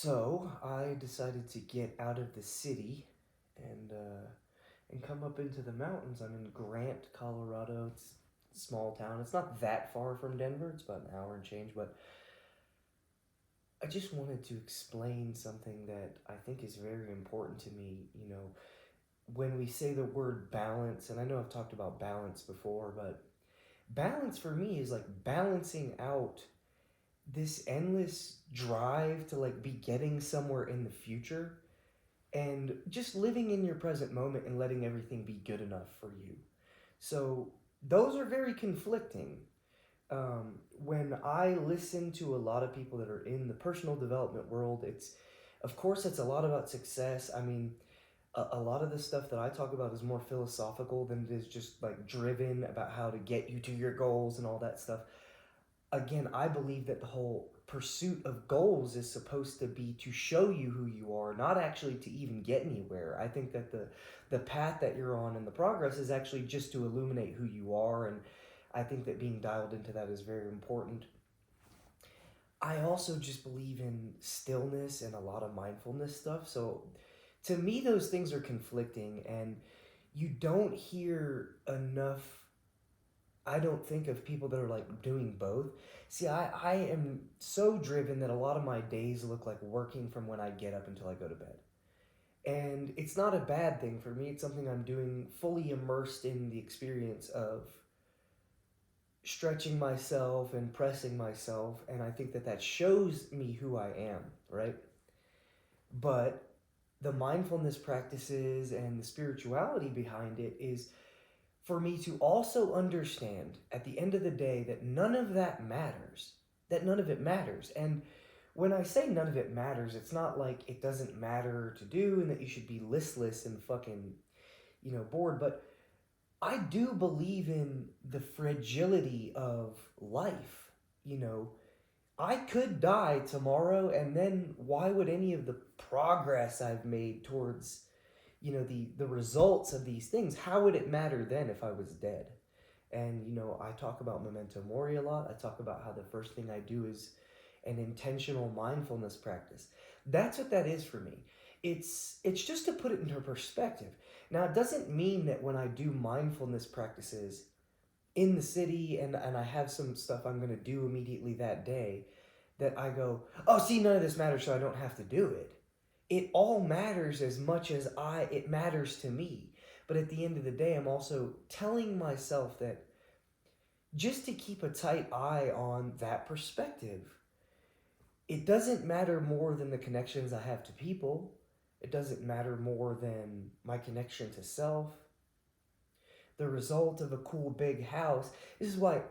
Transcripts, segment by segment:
So I decided to get out of the city and come up into the mountains. I'm in Grant, Colorado. It's a small town. It's not that far from Denver. It's about an hour and change. But I just wanted to explain something that I think is very important to me. When we say the word balance, and I know I've talked about balance before, but balance for me is like balancing out this endless drive to like be getting somewhere in the future and just living in your present moment and letting everything be good enough for you. So those are very conflicting. When I listen to a lot of people that are in the personal development world, of course, it's a lot about success. I mean, a lot of the stuff that I talk about is more philosophical than it is just like driven about how to get you to your goals and all that stuff. Again, I believe that the whole pursuit of goals is supposed to be to show you who you are, not actually to even get anywhere. I think that the path that you're on and the progress is actually just to illuminate who you are, and I think that being dialed into that is very important. I also just believe in stillness and a lot of mindfulness stuff. So to me, those things are conflicting, and you don't hear enough. I don't think of people that are like doing both. See, I am so driven that a lot of my days look like working from when I get up until I go to bed. And it's not a bad thing for me. It's something I'm doing fully immersed in the experience of stretching myself and pressing myself. And I think that that shows me who I am, right? But the mindfulness practices and the spirituality behind it is for me to also understand at the end of the day that none of that matters. That none of it matters. And when I say none of it matters, it's not like it doesn't matter to do and that you should be listless and fucking, bored. But I do believe in the fragility of life. You know, I could die tomorrow, and then why would any of the progress I've made towards the results of these things, how would it matter then if I was dead? And I talk about memento mori a lot. I talk about how the first thing I do is an intentional mindfulness practice. That's what that is for me. It's just to put it into perspective. Now it doesn't mean that when I do mindfulness practices in the city and I have some stuff I'm going to do immediately that day that I go, oh, see, none of this matters, so I don't have to do it. It all matters as much as it matters to me. But at the end of the day, I'm also telling myself that just to keep a tight eye on that perspective. It doesn't matter more than the connections I have to people. It doesn't matter more than my connection to self. The result of a cool big house. This is why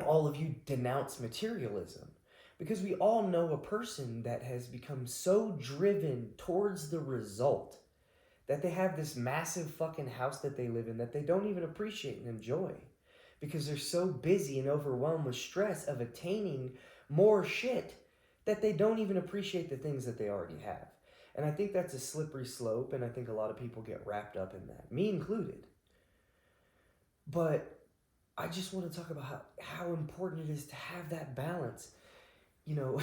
all of you denounce materialism. Because we all know a person that has become so driven towards the result that they have this massive fucking house that they live in that they don't even appreciate and enjoy. Because they're so busy and overwhelmed with stress of attaining more shit that they don't even appreciate the things that they already have. And I think that's a slippery slope, and I think a lot of people get wrapped up in that, me included. But I just want to talk about how important it is to have that balance. You know,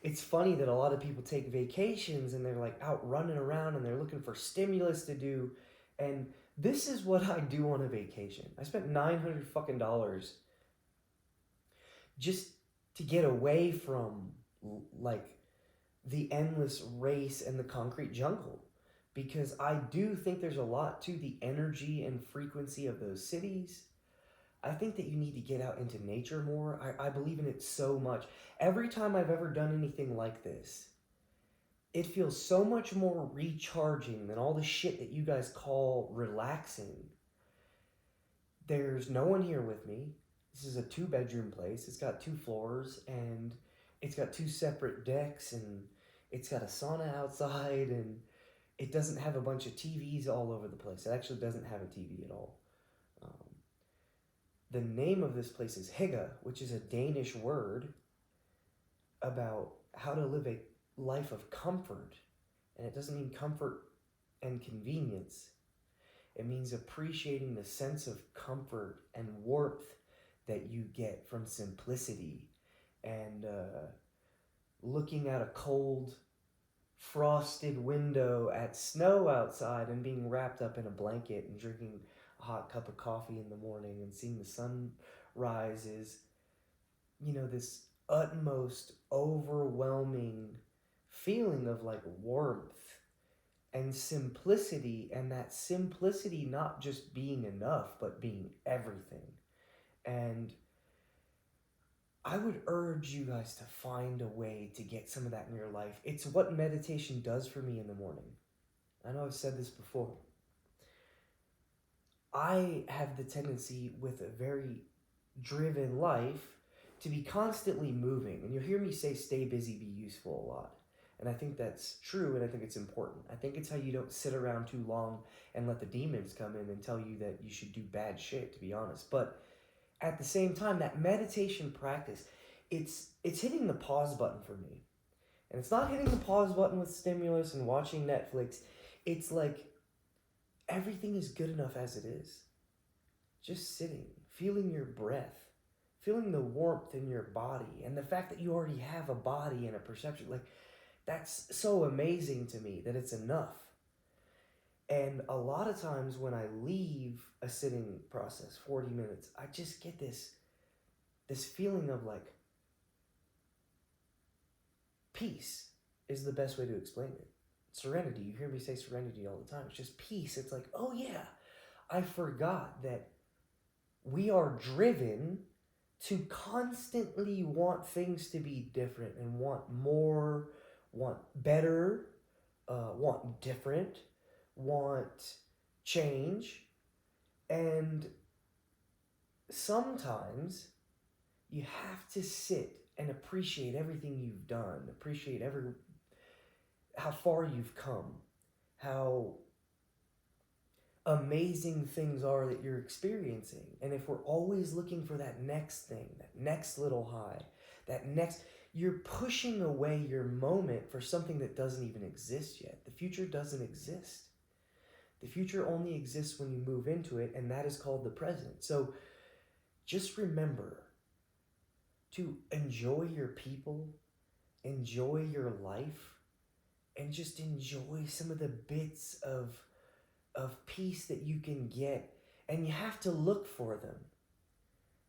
it's funny that a lot of people take vacations and they're like out running around and they're looking for stimulus to do. And this is what I do on a vacation. I spent $900 fucking dollars just to get away from like the endless race and the concrete jungle, because I do think there's a lot to the energy and frequency of those cities. I think that you need to get out into nature more. I believe in it so much. Every time I've ever done anything like this, it feels so much more recharging than all the shit that you guys call relaxing. There's no one here with me. This is a 2-bedroom place. It's got 2 floors and it's got 2 separate decks and it's got a sauna outside and it doesn't have a bunch of TVs all over the place. It actually doesn't have a TV at all. The name of this place is Hygge, which is a Danish word about how to live a life of comfort. And it doesn't mean comfort and convenience. It means appreciating the sense of comfort and warmth that you get from simplicity and looking at a cold frosted window at snow outside and being wrapped up in a blanket and drinking a hot cup of coffee in the morning and seeing the sun rise is, this utmost overwhelming feeling of like warmth and simplicity, and that simplicity not just being enough but being everything. And I would urge you guys to find a way to get some of that in your life. It's what meditation does for me in the morning. I know I've said this before. I have the tendency with a very driven life to be constantly moving. And you'll hear me say stay busy, be useful a lot. And I think that's true, and I think it's important. I think it's how you don't sit around too long and let the demons come in and tell you that you should do bad shit, to be honest. But at the same time, that meditation practice, it's hitting the pause button for me. And it's not hitting the pause button with stimulus and watching Netflix. It's like everything is good enough as it is. Just sitting, feeling your breath, feeling the warmth in your body, and the fact that you already have a body and a perception. Like, that's so amazing to me that it's enough. And a lot of times when I leave a sitting process, 40 minutes, I just get this feeling of like peace is the best way to explain it. Serenity. You hear me say serenity all the time. It's just peace. It's like, oh yeah, I forgot that we are driven to constantly want things to be different and want more, want better, want different, want change. And sometimes you have to sit and appreciate everything you've done, appreciate how far you've come, how amazing things are that you're experiencing. And if we're always looking for that next thing, that next little high, you're pushing away your moment for something that doesn't even exist yet. The future doesn't exist. The future only exists when you move into it, and that is called the present. So just remember to enjoy your people, enjoy your life, and just enjoy some of the bits of peace that you can get. And you have to look for them.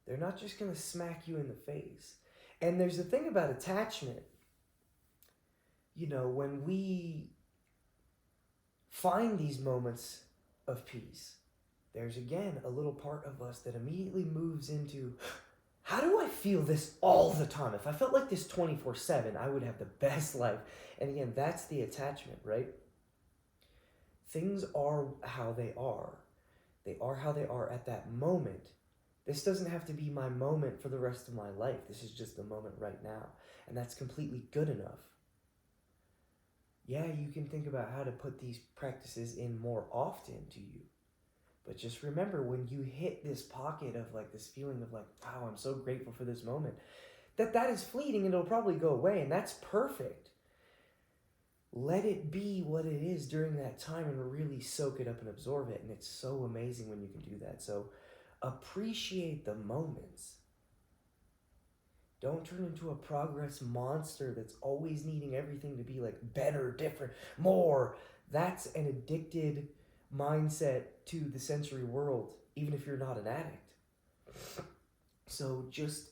They're not just going to smack you in the face. And there's a thing about attachment. When we find these moments of peace, there's again a little part of us that immediately moves into, how do I feel this all the time? If I felt like this 24/7, I would have the best life. And again, that's the attachment, right? Things are how they are. They are how they are at that moment. This doesn't have to be my moment for the rest of my life. This is just the moment right now. And that's completely good enough. Yeah, you can think about how to put these practices in more often to you. But just remember, when you hit this pocket of like this feeling of like, wow, I'm so grateful for this moment, that is fleeting and it'll probably go away, and that's perfect. Let it be what it is during that time and really soak it up and absorb it. And it's so amazing when you can do that. So appreciate the moments. Don't turn into a progress monster that's always needing everything to be like better, different, more. That's an addicted mindset to the sensory world, even if you're not an addict. So just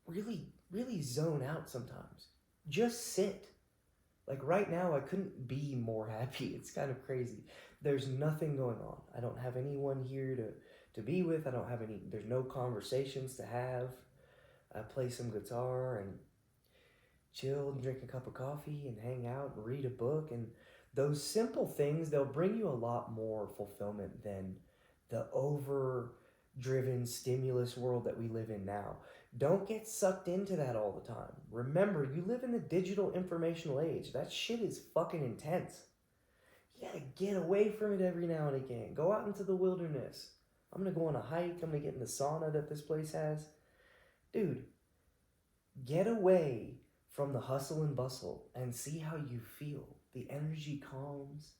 really, really zone out sometimes. Just sit. Like right now, I couldn't be more happy. It's kind of crazy. There's nothing going on. I don't have anyone here to be with. There's no conversations to have. I play some guitar and chill and drink a cup of coffee and hang out and read a book. And those simple things, they'll bring you a lot more fulfillment than the over-driven stimulus world that we live in now. Don't get sucked into that all the time. Remember, you live in the digital informational age. That shit is fucking intense. You gotta get away from it every now and again. Go out into the wilderness. I'm gonna go on a hike. I'm gonna get in the sauna that this place has. Dude, get away from the hustle and bustle and see how you feel. The energy calms.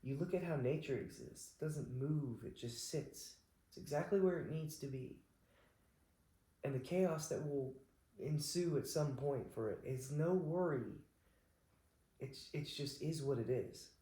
You look at how nature exists. It doesn't move, it just sits. It's exactly where it needs to be. And the chaos that will ensue at some point for it is no worry. it's just is what it is.